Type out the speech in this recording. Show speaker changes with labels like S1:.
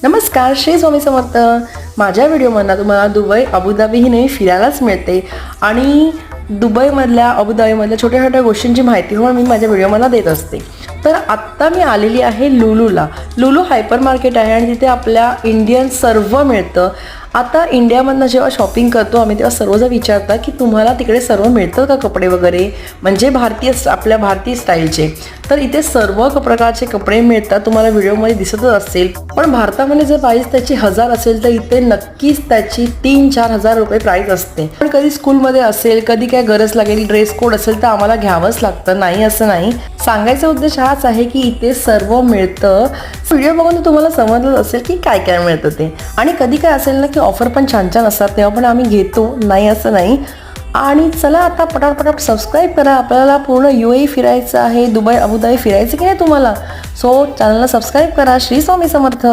S1: नमस्कार, श्री स्वामी समर्थ. माझ्या व्हिडिओमधून तुम्हाला दुबई अबुधाबी ही नेहमी फिरायलाच मिळते आणि दुबईमधल्या अबुधाबीमधल्या छोट्या छोट्या गोष्टींची माहिती पण मी माझ्या व्हिडिओमध्ये देत असते. तर आत्ता मी आलेली आहे लुलूला. लुलू हायपर मार्केट आहे आणि तिथे आपल्या इंडियन सर्व मिळतं. आता इंडियामधनं जेव्हा शॉपिंग करतो आम्ही तेव्हा सर्वजण विचारतात की तुम्हाला तिकडे सर्व मिळतं का कपडे वगैरे, म्हणजे आपल्या भारतीय स्टाईलचे. तर इथे सर्व प्रकारचे कपडे मिळतात, तुम्हाला व्हिडिओमध्ये दिसतच असेल. पण भारतामध्ये जर प्राईस त्याची 1000 असेल तर इथे नक्कीच त्याची 3-4 हजार रुपये प्राईस असते. पण कधी स्कूलमध्ये असेल, कधी काय गरज लागेल, ड्रेस कोड असेल तर आम्हाला घ्यावंच लागतं, नाही असं नाही. सांगायचा उद्देश हाच आहे की इथे सर्व मिळतं. व्हिडिओ बघून तुम्हाला समजलं असेल की काय काय मिळतं ते. आणि कधी काय असेल ना की ऑफर पण छान छान असतात, तेव्हा पण आम्ही घेतो, नाही असं नाही. आणि चला आता पटापट सबस्क्राईब करा. आपल्याला पूर्ण UAE फिरायचं आहे, दुबई अबुधाबी फिरायचं की नाही तुम्हाला. सो चॅनलला सबस्क्राईब करा. श्री स्वामी समर्थ.